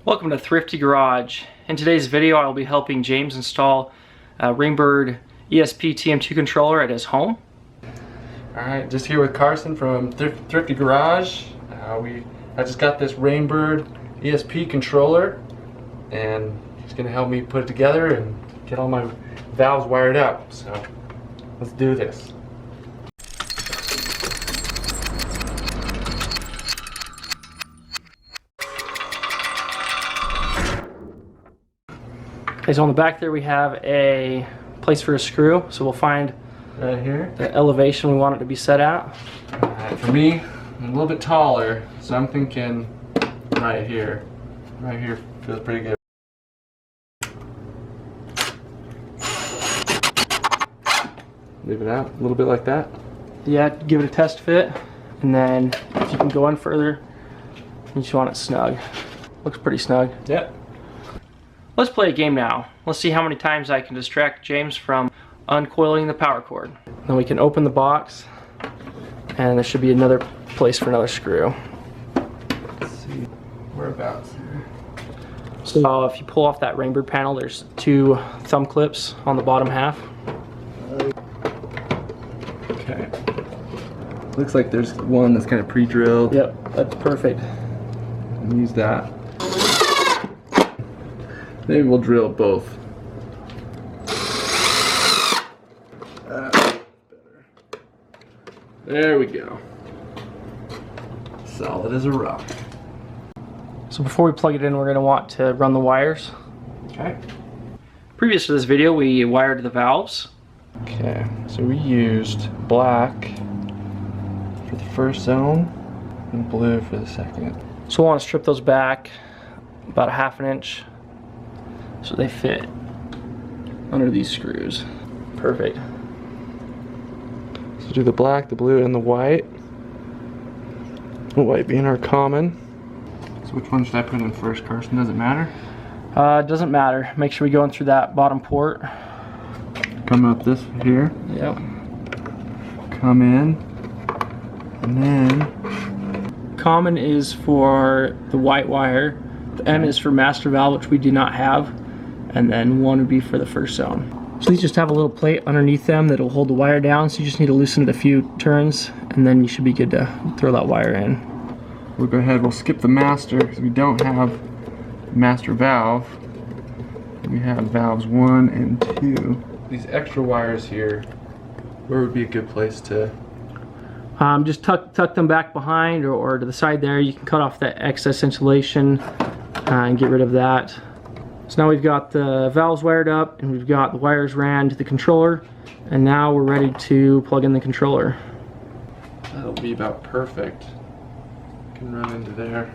Welcome to Thrifty Garage. In today's video I'll be helping James install a Rainbird ESP-TM2 controller at his home. Alright, just here with Carson from Thrifty Garage. I just got this Rainbird ESP controller and he's going to help me put it together and get all my valves wired up. So let's do this. Okay, so on the back there we have a place for a screw, so we'll find Right here. the elevation we want it to be set at. For me, I'm a little bit taller, so I'm thinking right here. Right here feels pretty good. Leave it out a little bit like that. Yeah, give it a test fit, and then if you can go in further, you just want it snug. Looks pretty snug. Yep. Let's play a game now. Let's see how many times I can distract James from uncoiling the power cord. Then we can open the box, and there should be another place for another screw. Let's see whereabouts here. So if you pull off that Rainbird panel, there's two thumb clips on the bottom half. Okay. Looks like there's one that's kind of pre-drilled. Yep, that's perfect. Use that. Maybe we'll drill both. There we go. Solid as a rock. So before we plug it in, we're going to want to run the wires. Okay. Previous to this video, we wired the valves. Okay, so we used black for the first zone and blue for the second. So we'll want to strip those back about a ½ inch so they fit under these screws. Perfect. So do the black, the blue, and the white. The white being our common. So which one should I put in first, Carson? Does it matter? It doesn't matter. Make sure we go in through that bottom port. Come up this here. Yep. Come in. And then Common is for the white wire. The M is for master valve, which we do not have. And then 1 would be for the first zone. So these just have a little plate underneath them that will hold the wire down, so you just need to loosen it a few turns, and then you should be good to throw that wire in. we'll go ahead, we'll skip the master because we don't have master valve. We have valves 1 and 2. These extra wires here, where would be a good place to? Just tuck them back behind or to the side there. You can cut off that excess insulation and get rid of that. So now we've got the valves wired up and we've got the wires ran to the controller, and now we're ready to plug in the controller. That'll be about perfect. Can run into there.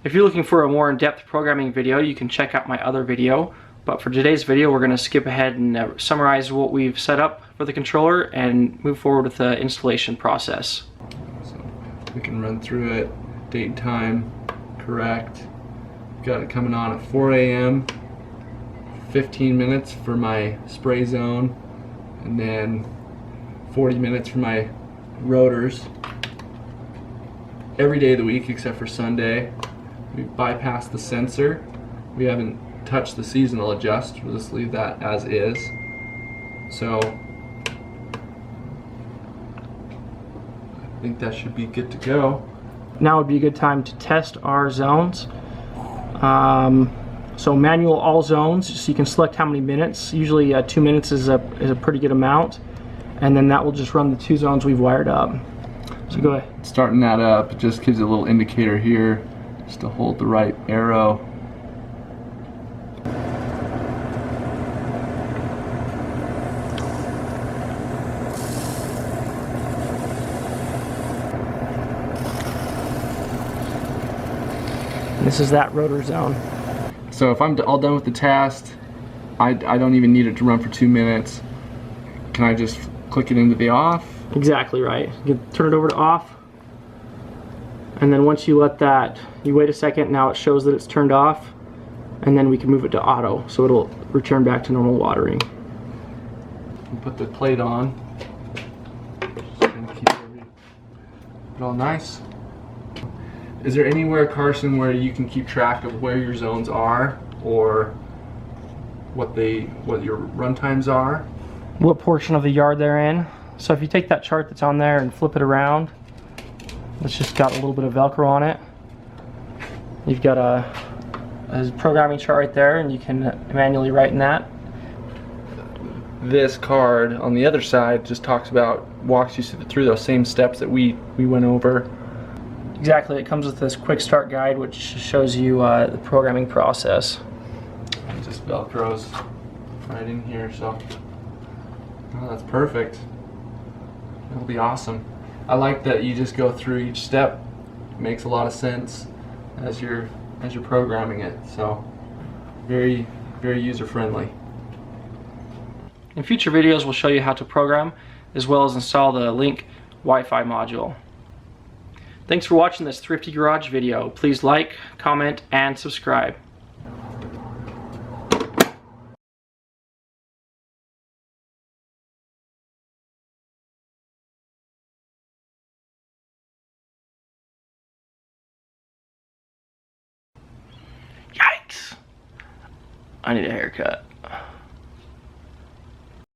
If you're looking for a more in-depth programming video, you can check out my other video. But for today's video, we're going to skip ahead and summarize what we've set up for the controller and move forward with the installation process. So we can run through it, date and time, correct. Got it coming on at 4 a.m. 15 minutes for my spray zone, and then 40 minutes for my rotors. Every day of the week except for Sunday. We bypassed the sensor. We haven't touched the seasonal adjust. We'll just leave that as is. So I think that should be good to go. Now would be a good time to test our zones. So manual all zones, so you can select how many minutes. Usually 2 minutes is a pretty good amount, and then that will just run the 2 zones we've wired up. So go ahead. Starting that up, it just gives you a little indicator here just to hold the right arrow. This is that rotor zone. So if I'm all done with the test, I don't even need it to run for 2 minutes. Can I just click it into the off? Exactly right. You can turn it over to off, and then once you let that, you wait a second, now it shows that it's turned off, and then we can move it to auto, so it'll return back to normal watering. Put the plate on. Just keep it all nice. Is there anywhere, Carson, where you can keep track of where your zones are, or what your run times are? What portion of the yard they're in. So if you take that chart that's on there and flip it around, it's just got a little bit of Velcro on it. You've got a programming chart right there, and you can manually write in that. This card on the other side just walks you through those same steps that we went over. Exactly, it comes with this quick start guide which shows you the programming process. It just Velcros right in here, so oh, that's perfect. That'll be awesome. I like that you just go through each step. It makes a lot of sense as you're programming it. So very, very user friendly. In future videos we'll show you how to program as well as install the LNK WiFi module. Thanks for watching this Thrifty Garage video. Please like, comment, and subscribe. Yikes! I need a haircut.